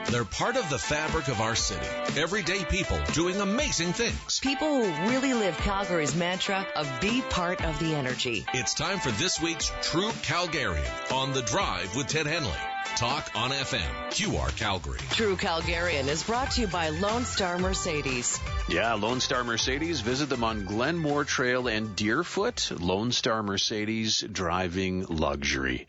They're part of the fabric of our city. Everyday people doing amazing things. People who really live Calgary's mantra of be part of the energy. It's time for this week's True Calgarian on The Drive with Ted Henley. Talk on FM, QR Calgary. True Calgarian is brought to you by Lone Star Mercedes. Yeah, Lone Star Mercedes. Visit them on Glenmore Trail and Deerfoot. Lone Star Mercedes, driving luxury.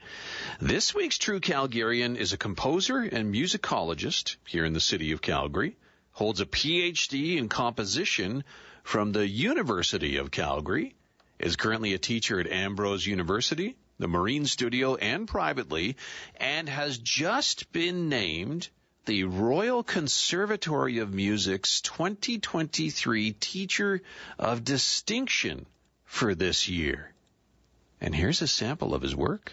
This week's True Calgarian is a composer and musicologist here in the city of Calgary. Holds a PhD in composition from the University of Calgary. Is currently a teacher at Ambrose University, the Marine Studio, and privately, and has just been named the Royal Conservatory of Music's 2023 Teacher of Distinction for this year. And here's a sample of his work.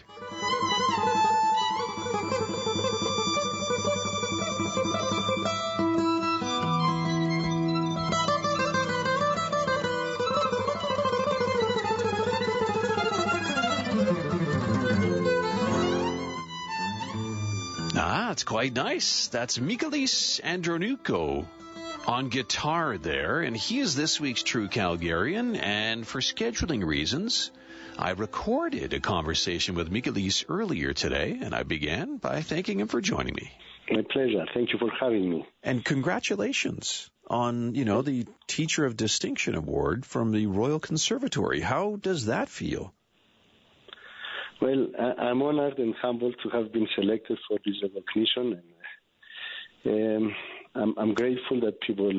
It's quite nice. That's Michalis Andronikou on guitar there, and he is this week's True Calgarian, and for scheduling reasons, I recorded a conversation with Michalis earlier today, and I began by thanking him for joining me. My pleasure. Thank you for having me. And congratulations on, the Teacher of Distinction Award from the Royal Conservatory. How does that feel? Well, I'm honored and humbled to have been selected for this recognition. And I'm grateful that people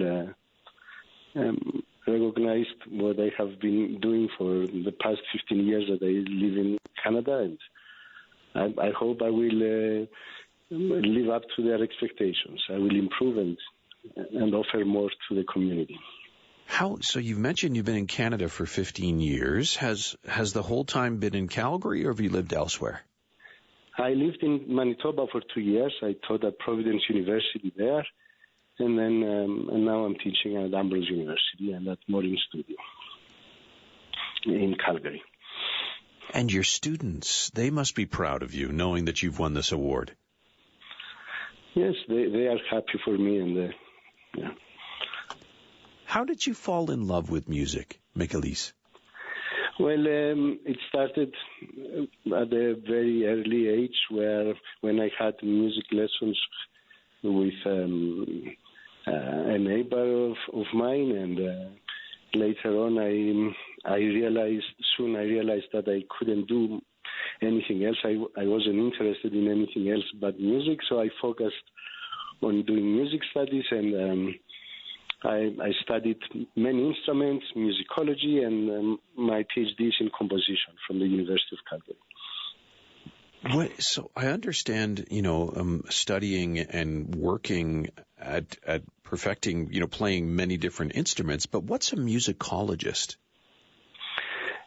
recognized what I have been doing for the past 15 years that I live in Canada. And I hope I will live up to their expectations. I will improve and offer more to the community. So you've mentioned you've been in Canada for 15 years. Has the whole time been in Calgary, or have you lived elsewhere? I lived in Manitoba for 2 years. I taught at Providence University there, and then and now I'm teaching at Ambrose University and at Marine Studio in Calgary. And your students, they must be proud of you, knowing that you've won this award. Yes, they are happy for me, and yeah. How did you fall in love with music, Michalis? Well, it started at a very early age when I had music lessons with a neighbor of mine, and later on I realized that I couldn't do anything else. I wasn't interested in anything else but music, so I focused on doing music studies, and I studied many instruments, musicology, and my PhD is in composition from the University of Calgary. So I understand, studying and working at perfecting, playing many different instruments, but what's a musicologist?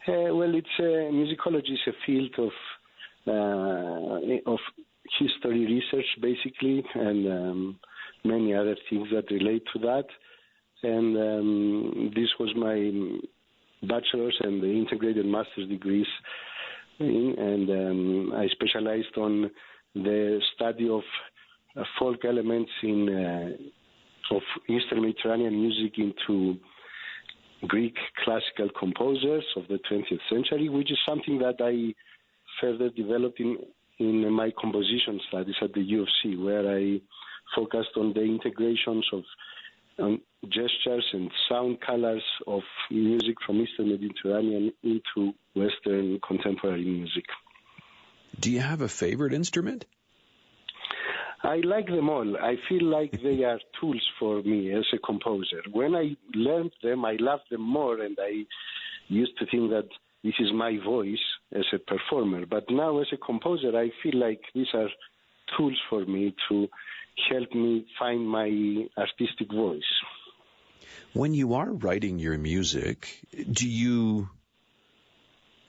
Well, musicology is a field of history research, basically, and many other things that relate to that. And this was my bachelor's and the integrated master's degrees and I specialized on the study of folk elements of Eastern Mediterranean music into Greek classical composers of the 20th century, which is something that I further developed in my composition studies at the U of C, where I focused on the integrations of gestures and sound colors of music from Eastern Mediterranean into Western contemporary music. Do you have a favorite instrument? I like them all. I feel like they are tools for me as a composer. When I learned them, I loved them more, and I used to think that this is my voice as a performer. But now as a composer, I feel like these are tools for me to help me find my artistic voice. When you are writing your music, do you,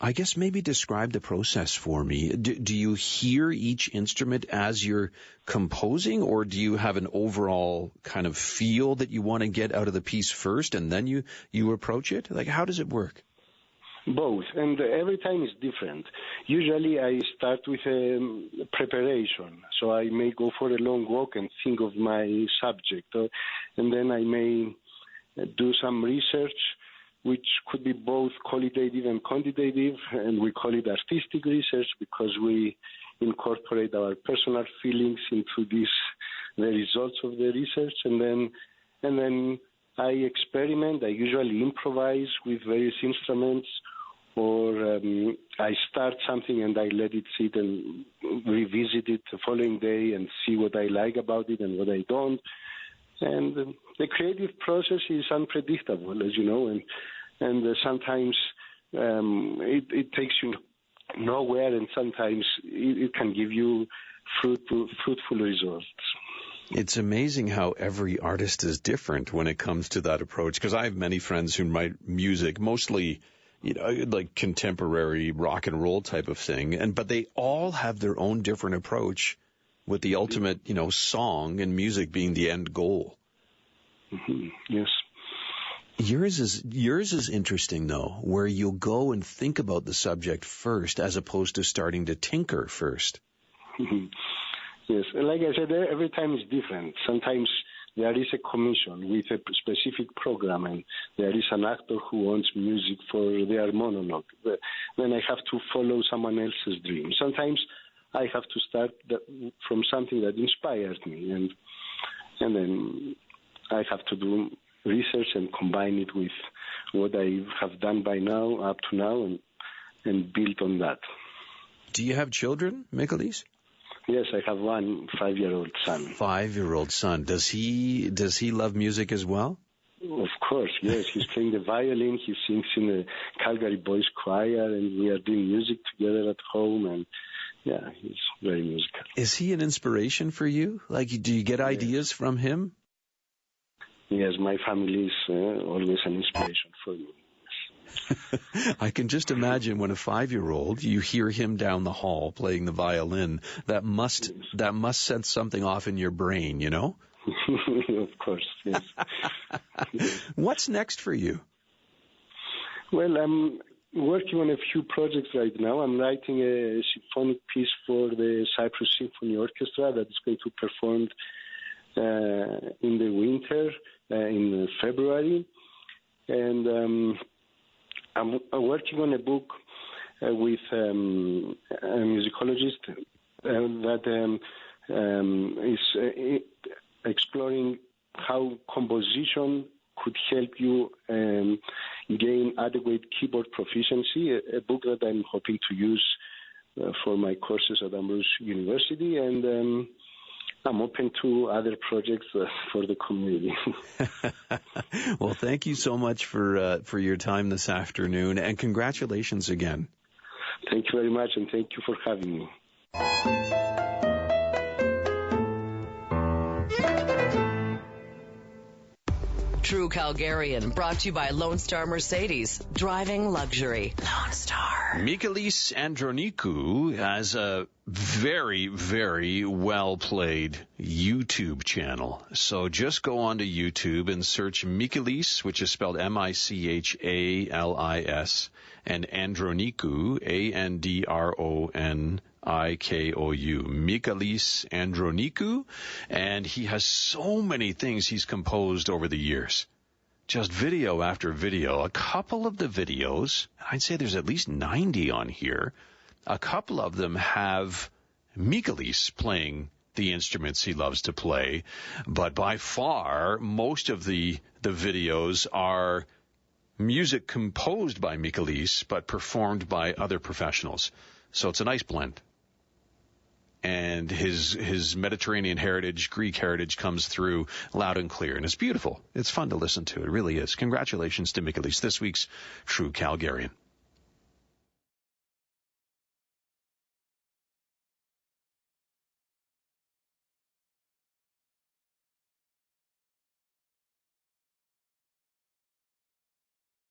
I guess maybe describe the process for me. Do you hear each instrument as you're composing, or do you have an overall kind of feel that you want to get out of the piece first and then you approach it? Like, how does it work? Both, and every time is different. Usually I start with a preparation, so I may go for a long walk and think of my subject, and then I may do some research, which could be both qualitative and quantitative, and we call it artistic research because we incorporate our personal feelings into the results of the research, and then I experiment. I usually improvise with various instruments, or I start something and I let it sit and revisit it the following day and see what I like about it and what I don't. And the creative process is unpredictable, as you know, and sometimes it takes you nowhere, and sometimes it can give you fruitful results. It's amazing how every artist is different when it comes to that approach, because I have many friends who write music, mostly like contemporary rock and roll type of thing, but they all have their own different approach, with the ultimate, song and music being the end goal. Mm-hmm. Yes. Yours is interesting, though, where you'll go and think about the subject first as opposed to starting to tinker first. Mm-hmm. Yes. Like I said, every time is different. Sometimes there is a commission with a specific program, and there is an actor who wants music for their monologue. Then I have to follow someone else's dream. Sometimes I have to start from something that inspired me, and then I have to do research and combine it with what I have done up to now, and build on that. Do you have children, Michalis? Yes, I have one 5-year-old son. 5-year-old son. Does he love music as well? Of course, yes. He's playing the violin. He sings in a Calgary boys choir, and we are doing music together at home. And yeah, he's very musical. Is he an inspiration for you? Like, do you get ideas from him? Yes, my family is always an inspiration for me. I can just imagine when a 5-year-old, you hear him down the hall playing the violin, that must set something off in your brain, Of course, yes. What's next for you? Well, I'm working on a few projects right now. I'm writing a symphonic piece for the Cyprus Symphony Orchestra that is going to perform in the winter, in February. And I'm working on a book with a musicologist that is exploring how composition could help you gain adequate keyboard proficiency, a book that I'm hoping to use for my courses at Ambrose University, and I'm open to other projects for the community. Well, thank you so much for your time this afternoon, and congratulations again. Thank you very much, and thank you for having me. True Calgarian, brought to you by Lone Star Mercedes. Driving luxury. Lone Star. Michalis Andronikou has a very, very well-played YouTube channel. So just go onto YouTube and search Michalis, which is spelled Michalis, and Andronikou, Andronikou. Michalis Andronikou, and he has so many things he's composed over the years. Just video after video. A couple of the videos, I'd say there's at least 90 on here, a couple of them have Michalis playing the instruments he loves to play, but by far, most of the videos are music composed by Michalis, but performed by other professionals. So it's a nice blend. And his Mediterranean heritage, Greek heritage comes through loud and clear. And it's beautiful. It's fun to listen to. It really is. Congratulations to Michalis, this week's True Calgarian.